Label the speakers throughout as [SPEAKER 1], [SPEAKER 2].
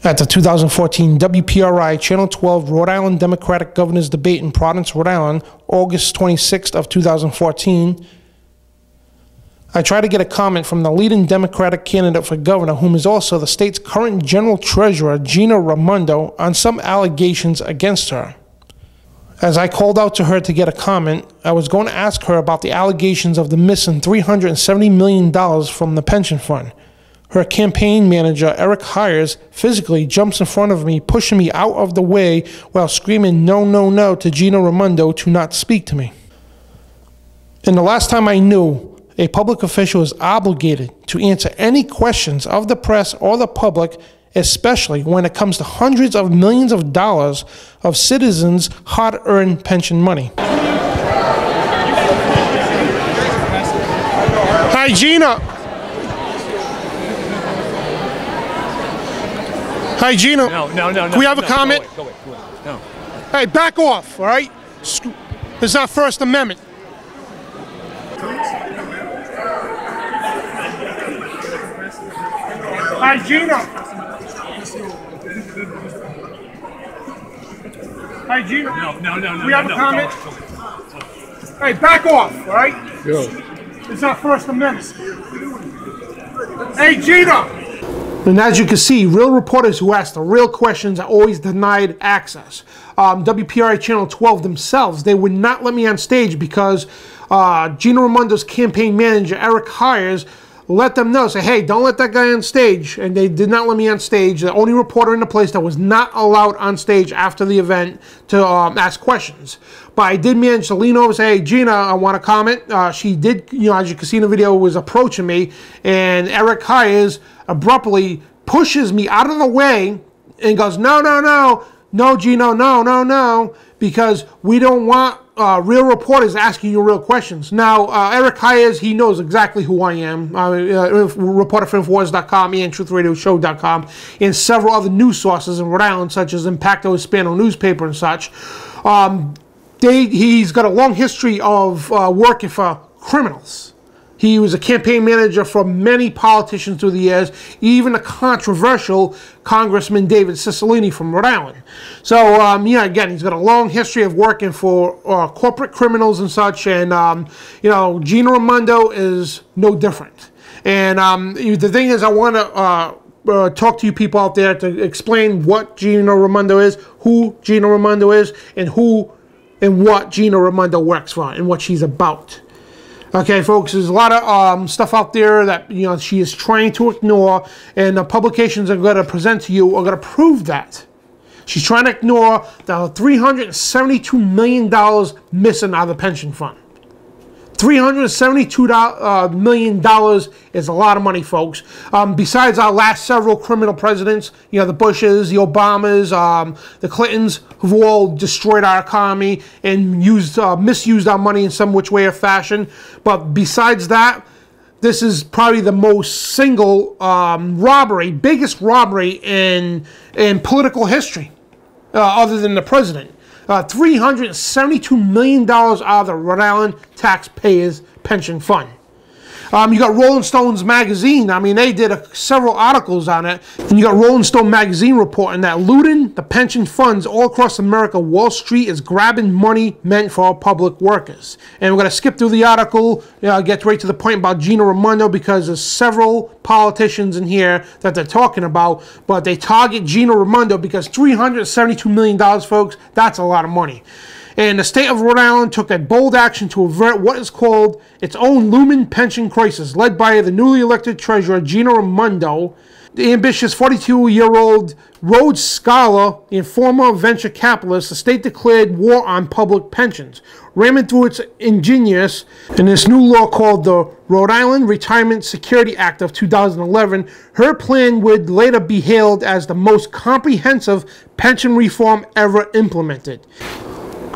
[SPEAKER 1] At the 2014 WPRI Channel 12 Rhode Island Democratic Governor's Debate in Providence, Rhode Island, August 26th of 2014, I tried to get a comment from the leading Democratic candidate for governor, whom is also the state's current general treasurer, Gina Raimondo, on some allegations against her. As I called out to her to get a comment, I was going to ask her about the allegations of the missing $370 million from the pension fund. Her campaign manager, Eric Hyers, physically jumps in front of me, pushing me out of the way while screaming no, no, no to Gina Raimondo to not speak to me. And the last time I knew, a public official is obligated to answer any questions of the press or the public, especially when it comes to hundreds of millions of dollars of citizens' hard-earned pension money. Hi, Gina. Hi, Gina.
[SPEAKER 2] No.
[SPEAKER 1] Can we have a comment?
[SPEAKER 2] Go away. No.
[SPEAKER 1] Hey, back off, all right? This is our First Amendment. Hi, Gina. Hi, Gina.
[SPEAKER 2] No.
[SPEAKER 1] Can we have a comment? Hey, back off, all right?
[SPEAKER 2] Go.
[SPEAKER 1] This is our First Amendment. Hey, Gina. And as you can see, real reporters who ask the real questions are always denied access. WPRI Channel 12 themselves, they would not let me on stage because Gina Raimondo's campaign manager, Eric Hyers, let them know, say, hey, don't let that guy on stage. And they did not let me on stage. The only reporter in the place that was not allowed on stage after the event to ask questions. But I did manage to lean over and say, hey, Gina, I want to comment. She did, as you can see in the video, was approaching me. And Eric Hyers abruptly pushes me out of the way and goes, no, Gina, no, because we don't want real reporters asking you real questions. Now, Eric Hyers, he knows exactly who I am. Reporter for Infowars.com and TruthRadioShow.com and several other news sources in Rhode Island, such as Impacto Hispano newspaper and such. He's got a long history of working for criminals. He was a campaign manager for many politicians through the years, even a controversial Congressman David Cicilline from Rhode Island. So, again, he's got a long history of working for corporate criminals and such, and, Gina Raimondo is no different. And the thing is, I want to talk to you people out there to explain what Gina Raimondo is, who Gina Raimondo is, and who and what Gina Raimondo works for, and what she's about. Okay, folks, there's a lot of stuff out there that, she is trying to ignore, and the publications are going to present to you are going to prove that. She's trying to ignore the $372 million missing out of the pension fund. $372 million is a lot of money, folks. Besides our last several criminal presidents, the Bushes, the Obamas, the Clintons, who've all destroyed our economy and misused our money in some which way or fashion. But besides that, this is probably the most single biggest robbery in political history, other than the president. $372 million out of the Rhode Island taxpayers' pension fund. You got Rolling Stone's magazine. They did several articles on it. And you got Rolling Stone magazine reporting that looting the pension funds all across America, Wall Street is grabbing money meant for our public workers. And we're going to skip through the article, get right to the point about Gina Raimondo, because there's several politicians in here that they're talking about, but they target Gina Raimondo because $372 million, folks, that's a lot of money. And the state of Rhode Island took a bold action to avert what is called its own looming pension crisis, led by the newly elected treasurer, Gina Raimondo, the ambitious 42-year-old Rhodes Scholar and former venture capitalist. The state declared war on public pensions, ramming through its ingenious in this new law called the Rhode Island Retirement Security Act of 2011. Her plan would later be hailed as the most comprehensive pension reform ever implemented.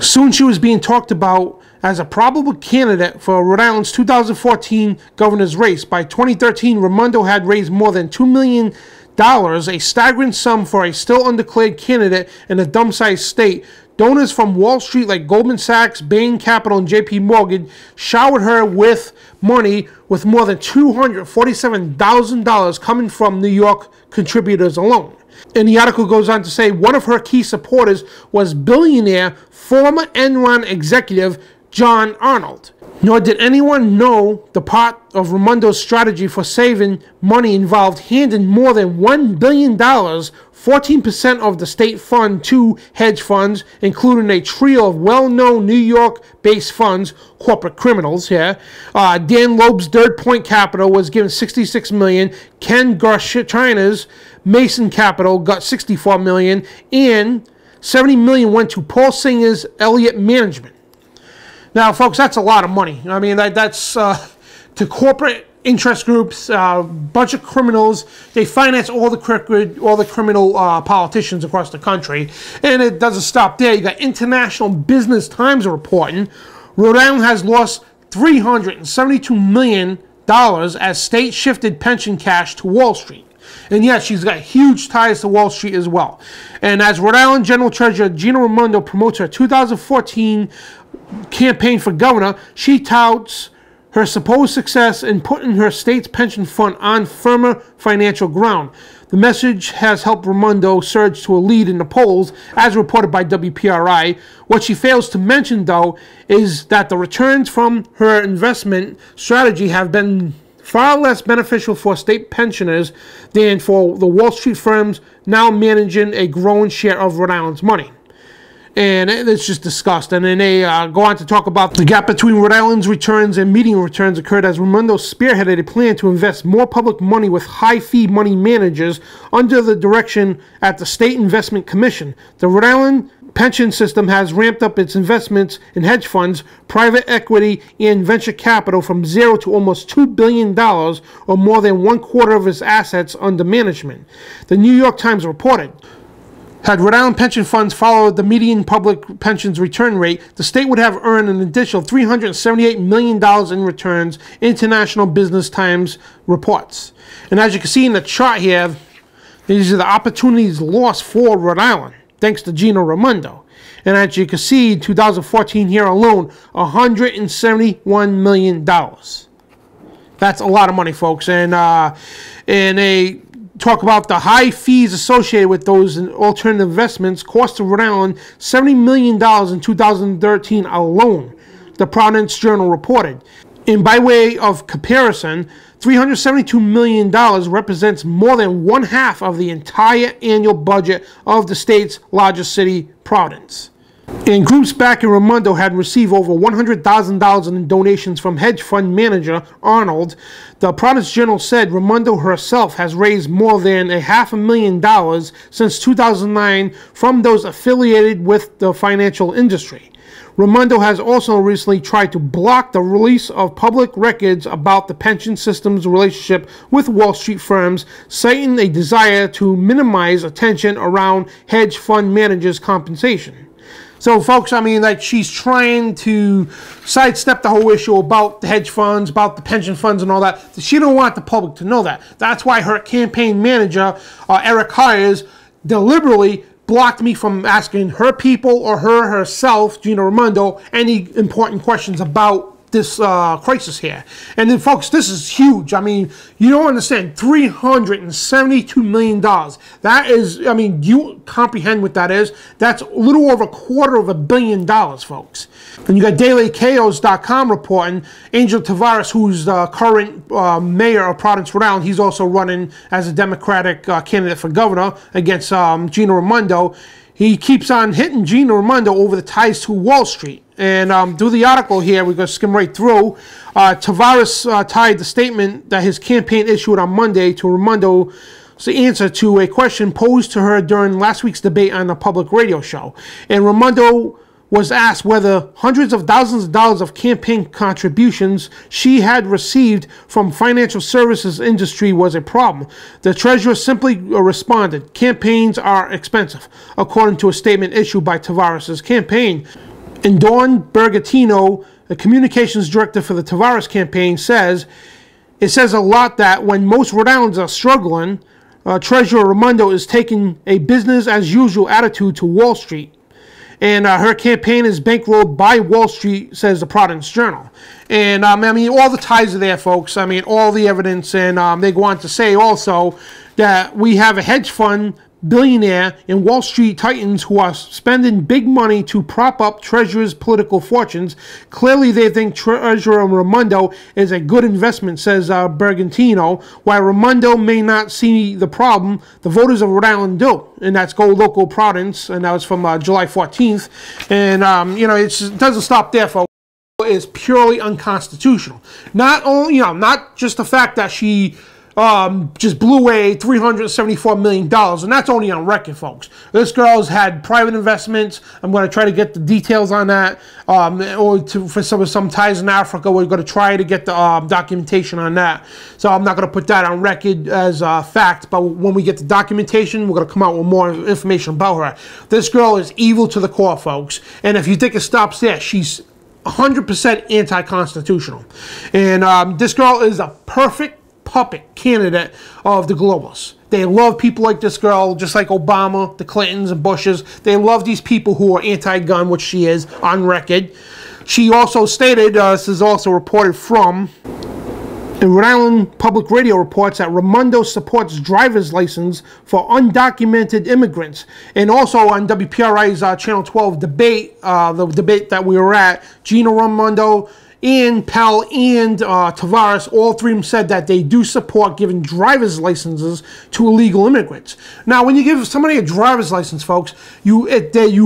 [SPEAKER 1] Soon she was being talked about as a probable candidate for Rhode Island's 2014 governor's race. By 2013, Raimondo had raised more than $2 million, a staggering sum for a still undeclared candidate in a dumb-sized state. Donors from Wall Street like Goldman Sachs, Bain Capital, and JP Morgan showered her with money, with more than $247,000 coming from New York contributors alone. And the article goes on to say one of her key supporters was billionaire former Enron executive John Arnold. Nor did anyone know the part of Raimondo's strategy for saving money involved handing more than $1 billion, 14% of the state fund, to hedge funds, including a trio of well-known New York-based funds, corporate criminals here. Dan Loeb's Third Point Capital was given $66 million. Ken Garshina's Mason Capital got $64 million, and $70 million went to Paul Singer's Elliott Management. Now, folks, that's a lot of money. I mean, that's to corporate interest groups, a bunch of criminals. They finance all the criminal politicians across the country. And it doesn't stop there. You got International Business Times reporting Rhode Island has lost $372 million as state shifted pension cash to Wall Street. And yes, she's got huge ties to Wall Street as well. And as Rhode Island General Treasurer Gina Raimondo promotes her 2014 campaign for governor, she touts her supposed success in putting her state's pension fund on firmer financial ground. The message has helped Raimondo surge to a lead in the polls, as reported by WPRI. What she fails to mention, though, is that the returns from her investment strategy have been far less beneficial for state pensioners than for the Wall Street firms now managing a growing share of Rhode Island's money. And it's just discussed. And then they go on to talk about the gap between Rhode Island's returns and median returns occurred as Raimondo spearheaded a plan to invest more public money with high-fee money managers under the direction at the State Investment Commission. The Rhode Island pension system has ramped up its investments in hedge funds, private equity, and venture capital from zero to almost $2 billion, or more than 1/4 of its assets under management. The New York Times reported, had Rhode Island pension funds followed the median public pensions return rate, the state would have earned an additional $378 million in returns, International Business Times reports. And as you can see in the chart here, these are the opportunities lost for Rhode Island, thanks to Gina Raimondo. And as you can see, in 2014 here alone, $171 million. That's a lot of money, folks. And they talk about the high fees associated with those alternative investments cost Rhode Island $70 million in 2013 alone, the Providence Journal reported. And by way of comparison, $372 million represents more than 1/2 of the entire annual budget of the state's largest city, Providence. And groups back in Raimondo had received over $100,000 in donations from hedge fund manager Arnold. The Providence Journal said Raimondo herself has raised more than $500,000 since 2009 from those affiliated with the financial industry. Raimondo has also recently tried to block the release of public records about the pension system's relationship with Wall Street firms, citing a desire to minimize attention around hedge fund managers' compensation. So, folks, I mean, like, she's trying to sidestep the whole issue about the hedge funds, about the pension funds and all that. She don't want the public to know that. That's why her campaign manager, Eric Hyers, deliberately blocked me from asking her people or her herself, Gina Raimondo, any important questions about this crisis here. And then, folks, this is huge. I mean, you don't understand, $372 million. That is, I mean, you comprehend what that is? That's a little over $250 million, folks. And you got DailyChaos.com reporting Angel Tavares, who's the current mayor of Providence, Rhode Island. He's also running as a Democratic candidate for governor against Gina Raimondo. He keeps on hitting Gina Raimondo over the ties to Wall Street. And through the article here, we're going to skim right through. Tavares tied the statement that his campaign issued on Monday to Raimondo's answer to a question posed to her during last week's debate on a public radio show. And Raimondo was asked whether hundreds of thousands of dollars of campaign contributions she had received from financial services industry was a problem. The treasurer simply responded, "Campaigns are expensive," according to a statement issued by Tavares' campaign. And Dawn Bergatino, the communications director for the Tavares campaign, says, "It says a lot that when most Rhode Islanders are struggling, Treasurer Raimondo is taking a business-as-usual attitude to Wall Street. And her campaign is bankrolled by Wall Street," says the Providence Journal. And I mean, all the ties are there, folks. I mean, all the evidence. And they go on to say also that we have a hedge fund billionaire and Wall Street titans who are spending big money to prop up Treasurer's political fortunes. Clearly, they think Treasurer Raimondo is a good investment, says Bergantino. While Raimondo may not see the problem, the voters of Rhode Island do. And that's Go Local Providence, and that was from July 14th. And, you know, it doesn't stop there, folks. Is purely unconstitutional. Not only, you know, not just the fact that she just blew away $374 million, and that's only on record, folks. This girl's had private investments. I'm going to try to get the details on that, for some ties in Africa. We're going to try to get the documentation on that. So I'm not going to put that on record as a fact, but when we get the documentation, we're going to come out with more information about her. This girl is evil to the core, folks, and if you think it stops there, she's 100% anti-constitutional. And this girl is a perfect puppet candidate of the globalists. They love people like this girl, just like Obama, the Clintons, and Bushes. They love these people who are anti-gun, which she is, on record. She also stated, this is also reported from, and Rhode Island Public Radio reports that Raimondo supports driver's license for undocumented immigrants. And also on WPRI's Channel 12 debate, the debate that we were at, Gina, Raimondo, and Pell and Tavares, all three of them said that they do support giving driver's licenses to illegal immigrants. Now, when you give somebody a driver's license, folks, you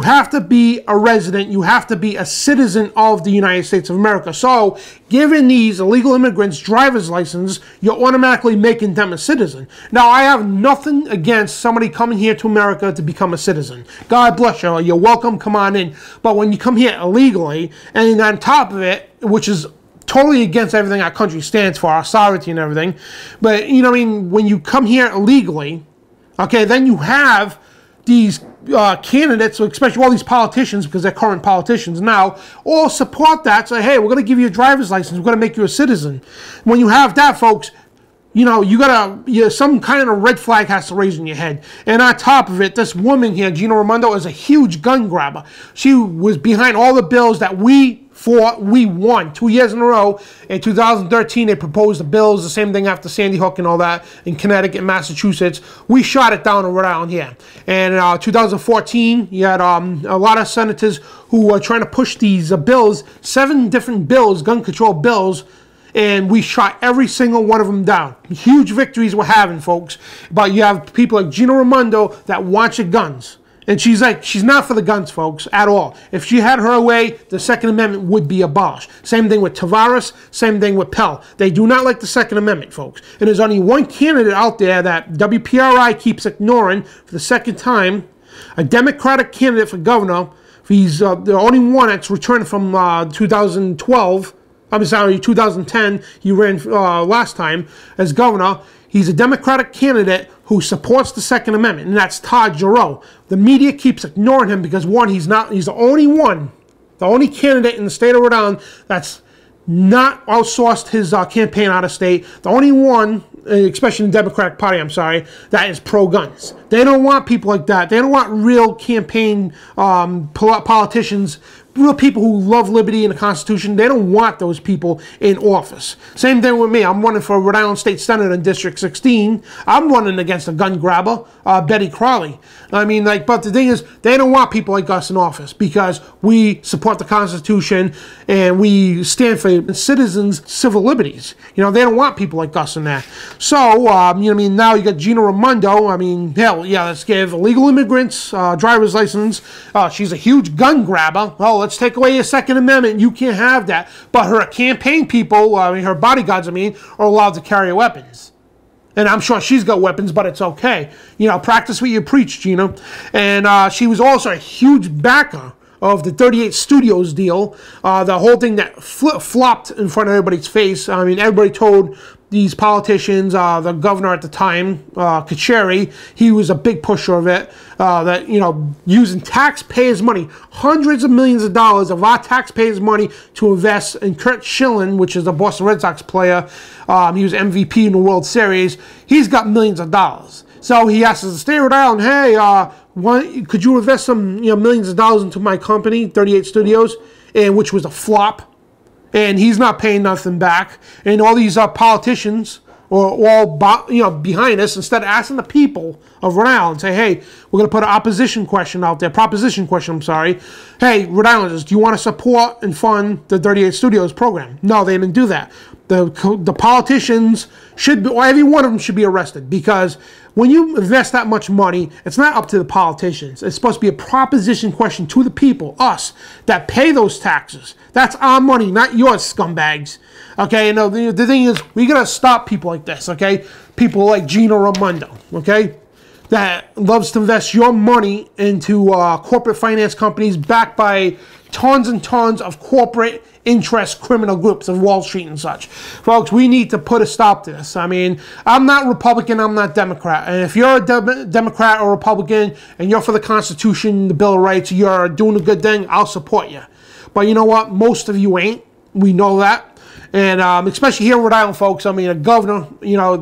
[SPEAKER 1] have to be a resident, you have to be a citizen of the United States of America. So, giving these illegal immigrants driver's license, you're automatically making them a citizen. Now, I have nothing against somebody coming here to America to become a citizen. God bless you. You're welcome. Come on in. But when you come here illegally, and on top of it, which is totally against everything our country stands for, our sovereignty and everything. But, you know what I mean, when you come here illegally, okay, then you have these candidates, especially all these politicians, because they're current politicians now, all support that, say, hey, we're going to give you a driver's license, we're going to make you a citizen. When you have that, folks, you know, some kind of red flag has to raise in your head. And on top of it, this woman here, Gina Raimondo, is a huge gun grabber. She was behind all the bills that we won 2 years in a row. In 2013, they proposed the bills, the same thing after Sandy Hook and all that, in Connecticut and Massachusetts. We shot it down in Rhode Island here. And in 2014, you had a lot of senators who were trying to push these bills, 7 different bills, gun control bills, and we shot every single one of them down. Huge victories we're having, folks. But you have people like Gina Raimondo that want your guns. And she's not for the guns, folks, at all. If she had her way, the Second Amendment would be abolished. Same thing with Tavares, same thing with Pell. They do not like the Second Amendment, folks. And there's only one candidate out there that WPRI keeps ignoring for the second time, a Democratic candidate for governor. He's the only one that's returned from 2012. I'm sorry, 2010. He ran last time as governor. He's a Democratic candidate who supports the Second Amendment, and that's Todd Giroux. The media keeps ignoring him because, one, he's the only candidate in the state of Rhode Island that's not outsourced his campaign out of state. The only one, especially in the Democratic Party, I'm sorry, that is pro-guns. They don't want people like that. They don't want real campaign politicians, real people who love liberty and the Constitution. They don't want those people in office. Same thing with me. I'm running for Rhode Island State Senate in District 16. I'm running against a gun grabber, Betty Crowley. I mean, but the thing is, they don't want people like us in office because we support the Constitution and we stand for citizens' civil liberties. You know, they don't want people like us in there. So, you know what I mean, now you got Gina Raimondo. I mean, hell, yeah, let's give illegal immigrants driver's license. She's a huge gun grabber. Well, let's take away your Second Amendment. You can't have that. But her campaign people, her bodyguards, are allowed to carry weapons. And I'm sure she's got weapons, but it's okay. You know, practice what you preach, Gina. And she was also a huge backer of the 38 Studios deal. The whole thing that flopped in front of everybody's face. I mean, everybody told these politicians, the governor at the time, Kacheri, he was a big pusher of it, that, you know, using taxpayers' money, hundreds of millions of dollars of our taxpayers' money to invest in Kurt Schilling, which is the Boston Red Sox player. He was MVP in the World Series. He's got millions of dollars. So he asks us to stay Rhode Island, hey, could you invest some millions of dollars into my company, 38 Studios, and which was a flop. And he's not paying nothing back. And all these politicians, or all behind us, instead of asking the people of Rhode Island, say, hey, we're going to put an opposition question out there, proposition question, I'm sorry. Hey, Rhode Islanders, do you want to support and fund the 38 Studios program? No, they didn't do that. The politicians should be, or every one of them should be arrested, because when you invest that much money, it's not up to the politicians. It's supposed to be a proposition question to the people, us, that pay those taxes. That's our money, not yours, scumbags. Okay, the thing is, we got to stop people like this, okay? People like Gina Raimondo, okay? That loves to invest your money into corporate finance companies backed by tons and tons of corporate interest criminal groups of Wall Street and such. Folks, we need to put a stop to this. I mean, I'm not Republican, I'm not Democrat. And if you're a Democrat or Republican and you're for the Constitution, the Bill of Rights, you're doing a good thing, I'll support you. But you know what? Most of you ain't. We know that. And especially here in Rhode Island, folks, I mean, a governor,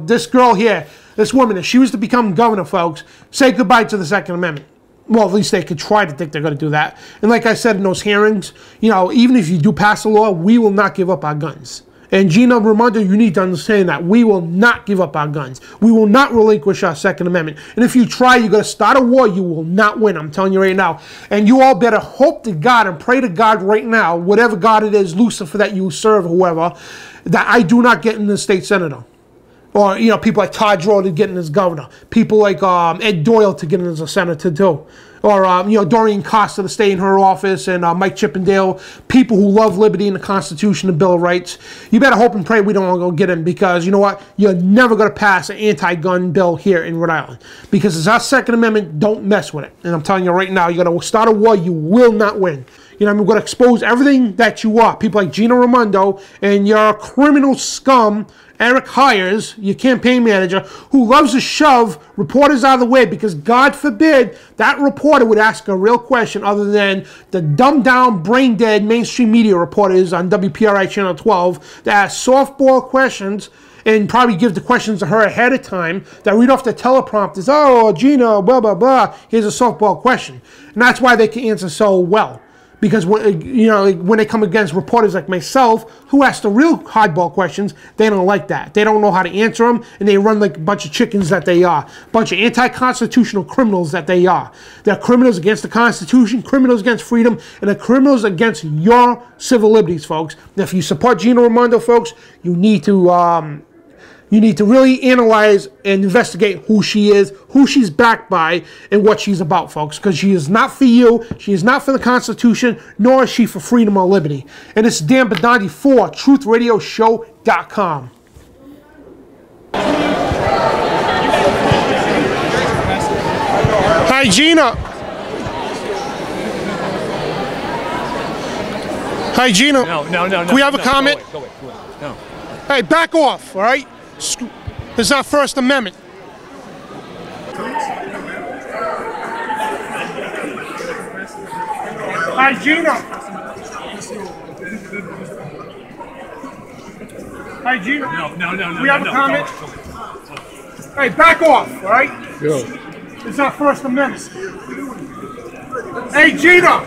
[SPEAKER 1] this girl here, this woman, if she was to become governor, folks, say goodbye to the Second Amendment. Well, at least they could try to think they're going to do that. And like I said in those hearings, even if you do pass a law, we will not give up our guns. And Gina Raimondo, you need to understand that. We will not give up our guns. We will not relinquish our Second Amendment. And if you try, you're going to start a war, you will not win. I'm telling you right now. And you all better hope to God and pray to God right now, whatever God it is, Lucifer that you serve, whoever, that I do not get in the state senator. Or, people like Todd Rowe to get in as governor. People like Ed Doyle to get in as a senator, too. Or, Doreen Costa to stay in her office, and Mike Chippendale. People who love liberty and the Constitution and Bill of Rights. You better hope and pray we don't go get in, because, you know what? You're never going to pass an anti-gun bill here in Rhode Island. Because it's our Second Amendment. Don't mess with it. And I'm telling you right now, you're going to start a war, you will not win. We're going to expose everything that you are. People like Gina Raimondo and your criminal scum, Eric Hyers, your campaign manager, who loves to shove reporters out of the way, because God forbid that reporter would ask a real question other than the dumbed-down, brain-dead mainstream media reporters on WPRI Channel 12 that ask softball questions and probably give the questions to her ahead of time, that read off the teleprompters. Oh, Gina, blah, blah, blah. Here's a softball question. And that's why they can answer so well. Because when they come against reporters like myself, who ask the real hardball questions, they don't like that. They don't know how to answer them, and they run like a bunch of chickens that they are. A bunch of anti-constitutional criminals that they are. They're criminals against the Constitution, criminals against freedom, and they're criminals against your civil liberties, folks. And if you support Gina Raimondo, folks, you need to really analyze and investigate who she is, who she's backed by, and what she's about, folks. Because she is not for you, she is not for the Constitution, nor is she for freedom or liberty. And it's Dan Bidondi for TruthRadioShow.com. Hi, Gina. Hi, Gina.
[SPEAKER 2] No.
[SPEAKER 1] Can we have a comment?
[SPEAKER 2] Go away. No.
[SPEAKER 1] Hey, back off, all right? This is our First Amendment. Hi, Gina. Hi, Gina.
[SPEAKER 2] No.
[SPEAKER 1] We have a comment? Hey, back off, all right?
[SPEAKER 2] Go.
[SPEAKER 1] This is our First Amendment. Hey, Gina.